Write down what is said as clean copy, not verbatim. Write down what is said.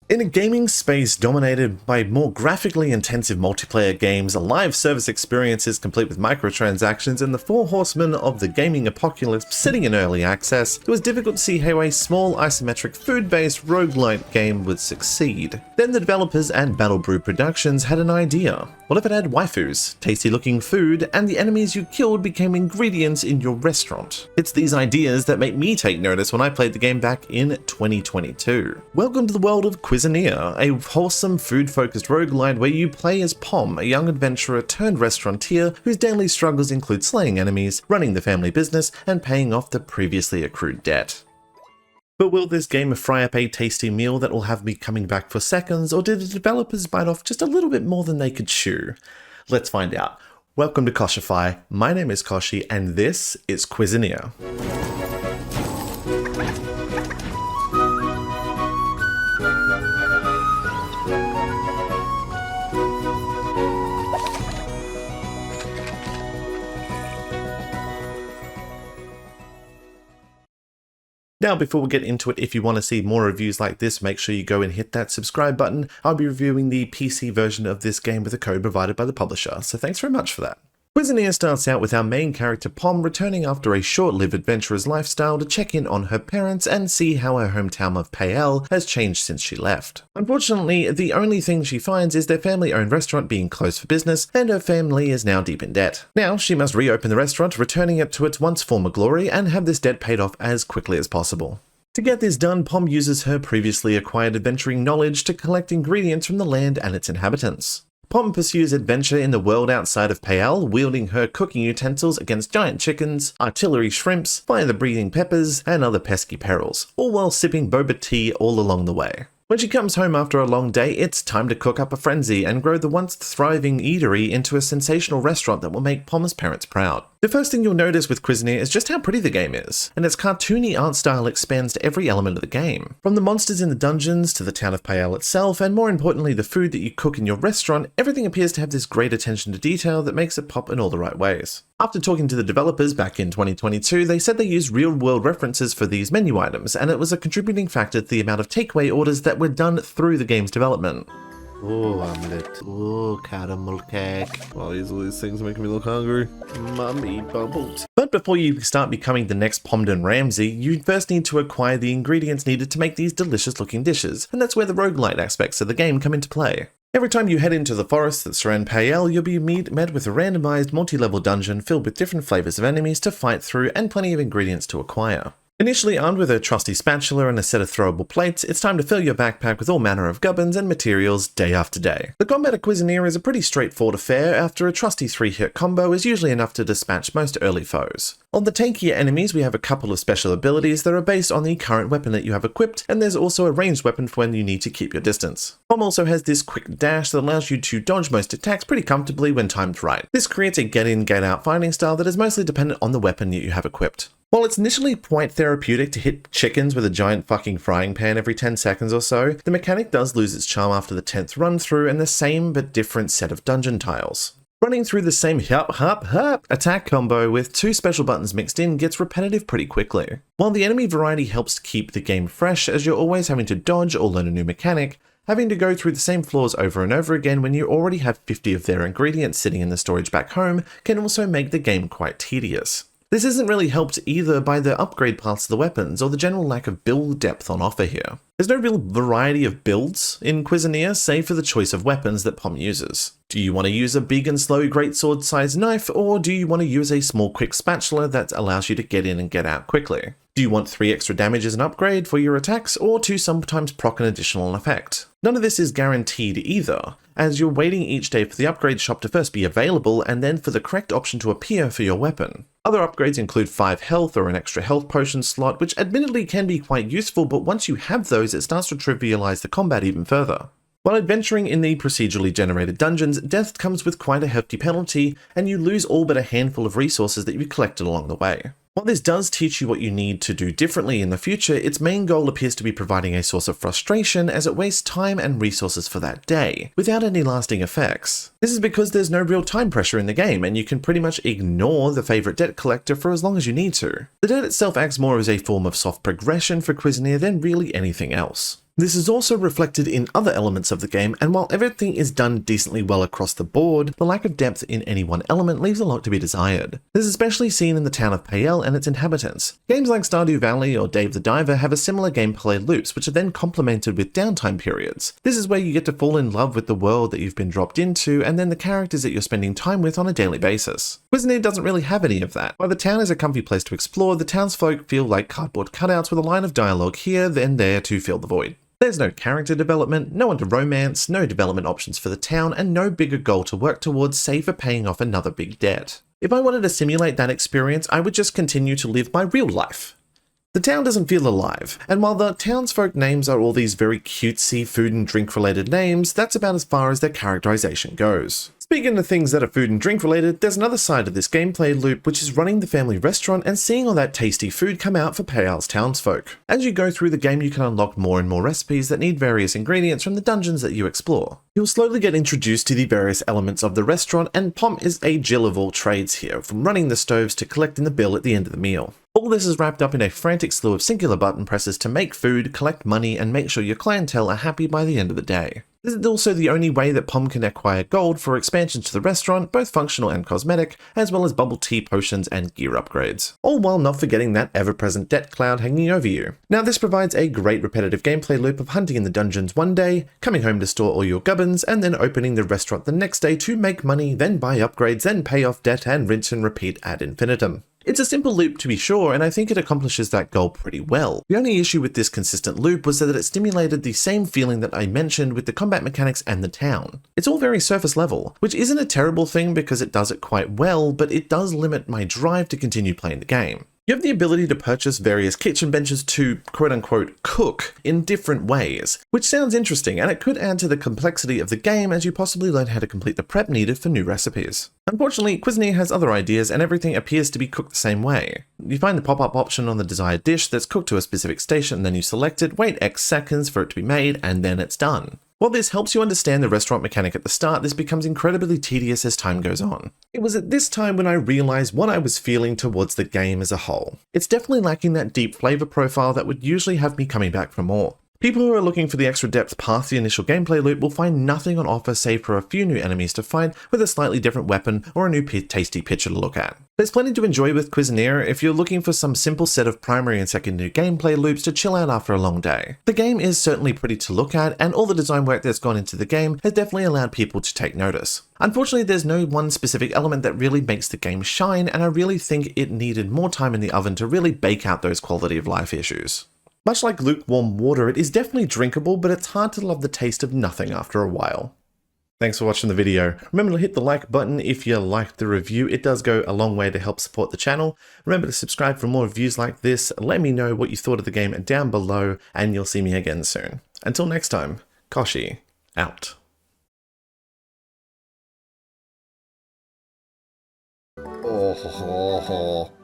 In a gaming space dominated by more graphically intensive multiplayer games, live service experiences complete with microtransactions, and the four horsemen of the gaming apocalypse sitting in early access, it was difficult to see how a small isometric food-based roguelite game would succeed. Then the developers at Adorably Productions had an idea. What if it had waifus, tasty looking food, and the enemies you killed became ingredients in your restaurant? It's these ideas that make me take notice when I played the game back in 2022. Welcome to the world of Cuisineer, a wholesome food-focused roguelite where you play as Pom, a young adventurer turned restaurateur whose daily struggles include slaying enemies, running the family business, and paying off the previously accrued debt. But will this game fry up a tasty meal that will have me coming back for seconds, or did the developers bite off just a little bit more than they could chew? Let's find out. Welcome to Kochiefy, my name is Kochie, and this is Cuisineer. Now, before we get into it, if you want to see more reviews like this, make sure you go and hit that subscribe button. I'll be reviewing the PC version of this game with a code provided by the publisher, so thanks very much for that. Cuisineer starts out with our main character Pom returning after a short-lived adventurer's lifestyle to check in on her parents and see how her hometown of Payel has changed since she left. Unfortunately, the only thing she finds is their family-owned restaurant being closed for business, and her family is now deep in debt. Now, she must reopen the restaurant, returning it to its once former glory, and have this debt paid off as quickly as possible. To get this done, Pom uses her previously acquired adventuring knowledge to collect ingredients from the land and its inhabitants. Pom pursues adventure in the world outside of Payel, wielding her cooking utensils against giant chickens, artillery shrimps, fire-breathing peppers, and other pesky perils, all while sipping boba tea all along the way. When she comes home after a long day, it's time to cook up a frenzy and grow the once thriving eatery into a sensational restaurant that will make Pom's parents proud. The first thing you'll notice with Cuisineer is just how pretty the game is, and its cartoony art style expands to every element of the game. From the monsters in the dungeons, to the town of Payel itself, and more importantly the food that you cook in your restaurant, everything appears to have this great attention to detail that makes it pop in all the right ways. After talking to the developers back in 2022, they said they used real-world references for these menu items, and it was a contributing factor to the amount of takeaway orders that were done through the game's development. Oh, omelette. Oh, caramel cake. Wow, these things making me look hungry. Mummy bubbles. But before you start becoming the next Pomden Ramsay, you first need to acquire the ingredients needed to make these delicious looking dishes, and that's where the roguelite aspects of the game come into play. Every time you head into the forests that surround Payel, you'll be met with a randomized multi-level dungeon filled with different flavors of enemies to fight through and plenty of ingredients to acquire. Initially armed with a trusty spatula and a set of throwable plates, it's time to fill your backpack with all manner of gubbins and materials day after day. The combat of Cuisineer is a pretty straightforward affair after a trusty 3-hit combo is usually enough to dispatch most early foes. On the tankier enemies, we have a couple of special abilities that are based on the current weapon that you have equipped, and there's also a ranged weapon for when you need to keep your distance. Pom also has this quick dash that allows you to dodge most attacks pretty comfortably when timed right. This creates a get-in, get-out fighting style that is mostly dependent on the weapon that you have equipped. While it's initially quite therapeutic to hit chickens with a giant fucking frying pan every 10 seconds or so, the mechanic does lose its charm after the 10th run through and the same but different set of dungeon tiles. Running through the same hup attack combo with 2 special buttons mixed in gets repetitive pretty quickly. While the enemy variety helps to keep the game fresh as you're always having to dodge or learn a new mechanic, having to go through the same floors over and over again when you already have 50 of their ingredients sitting in the storage back home can also make the game quite tedious. This isn't really helped either by the upgrade paths of the weapons or the general lack of build depth on offer here. There's no real variety of builds in Cuisineer save for the choice of weapons that Pom uses. Do you want to use a big and slow greatsword sized knife, or do you want to use a small quick spatula that allows you to get in and get out quickly? Do you want 3 extra damage as an upgrade for your attacks, or to sometimes proc an additional effect? None of this is guaranteed either, as you're waiting each day for the upgrade shop to first be available and then for the correct option to appear for your weapon. Other upgrades include 5 health or an extra health potion slot, which admittedly can be quite useful, but once you have those, it starts to trivialize the combat even further. While adventuring in the procedurally generated dungeons, death comes with quite a hefty penalty, and you lose all but a handful of resources that you've collected along the way. While this does teach you what you need to do differently in the future, its main goal appears to be providing a source of frustration as it wastes time and resources for that day, without any lasting effects. This is because there's no real time pressure in the game, and you can pretty much ignore the favorite debt collector for as long as you need to. The debt itself acts more as a form of soft progression for Cuisineer than really anything else. This is also reflected in other elements of the game, and while everything is done decently well across the board, the lack of depth in any one element leaves a lot to be desired. This is especially seen in the town of Payel and its inhabitants. Games like Stardew Valley or Dave the Diver have a similar gameplay loops, which are then complemented with downtime periods. This is where you get to fall in love with the world that you've been dropped into, and then the characters that you're spending time with on a daily basis. Cuisineer doesn't really have any of that. While the town is a comfy place to explore, the townsfolk feel like cardboard cutouts with a line of dialogue here, then there to fill the void. There's no character development, no one to romance, no development options for the town, and no bigger goal to work towards save for paying off another big debt. If I wanted to simulate that experience, I would just continue to live my real life. The town doesn't feel alive, and while the townsfolk names are all these very cutesy food and drink related names, that's about as far as their characterization goes. Speaking of things that are food and drink related, there's another side of this gameplay loop, which is running the family restaurant and seeing all that tasty food come out for Payal's townsfolk. As you go through the game, you can unlock more and more recipes that need various ingredients from the dungeons that you explore. You'll slowly get introduced to the various elements of the restaurant, and Pom is a Jill of all trades here, from running the stoves to collecting the bill at the end of the meal. All this is wrapped up in a frantic slew of singular button presses to make food, collect money, and make sure your clientele are happy by the end of the day. This is also the only way that Pom can acquire gold for expansions to the restaurant, both functional and cosmetic, as well as bubble tea potions and gear upgrades. All while not forgetting that ever-present debt cloud hanging over you. Now this provides a great repetitive gameplay loop of hunting in the dungeons one day, coming home to store all your gubbins, and then opening the restaurant the next day to make money, then buy upgrades, then pay off debt, and rinse and repeat ad infinitum. It's a simple loop to be sure, and I think it accomplishes that goal pretty well. The only issue with this consistent loop was that it stimulated the same feeling that I mentioned with the combat mechanics and the town. It's all very surface level, which isn't a terrible thing because it does it quite well, but it does limit my drive to continue playing the game. You have the ability to purchase various kitchen benches to quote-unquote cook in different ways, which sounds interesting, and it could add to the complexity of the game as you possibly learn how to complete the prep needed for new recipes. Unfortunately, Cuisineer has other ideas and everything appears to be cooked the same way. You find the pop-up option on the desired dish that's cooked to a specific station, and then you select it, wait X seconds for it to be made, and then it's done. While this helps you understand the restaurant mechanic at the start, this becomes incredibly tedious as time goes on. It was at this time when I realized what I was feeling towards the game as a whole. It's definitely lacking that deep flavor profile that would usually have me coming back for more. People who are looking for the extra depth past the initial gameplay loop will find nothing on offer save for a few new enemies to fight with a slightly different weapon or a new tasty picture to look at. There's plenty to enjoy with Cuisineer if you're looking for some simple set of primary and secondary gameplay loops to chill out after a long day. The game is certainly pretty to look at, and all the design work that's gone into the game has definitely allowed people to take notice. Unfortunately, there's no one specific element that really makes the game shine, and I really think it needed more time in the oven to really bake out those quality of life issues. Much like lukewarm water, it is definitely drinkable, but it's hard to love the taste of nothing after a while. Thanks for watching the video. Remember to hit the like button if you liked the review. It does go a long way to help support the channel. Remember to subscribe for more reviews like this. Let me know what you thought of the game down below, and you'll see me again soon. Until next time, Kochie, out. Oh, ho, ho, ho.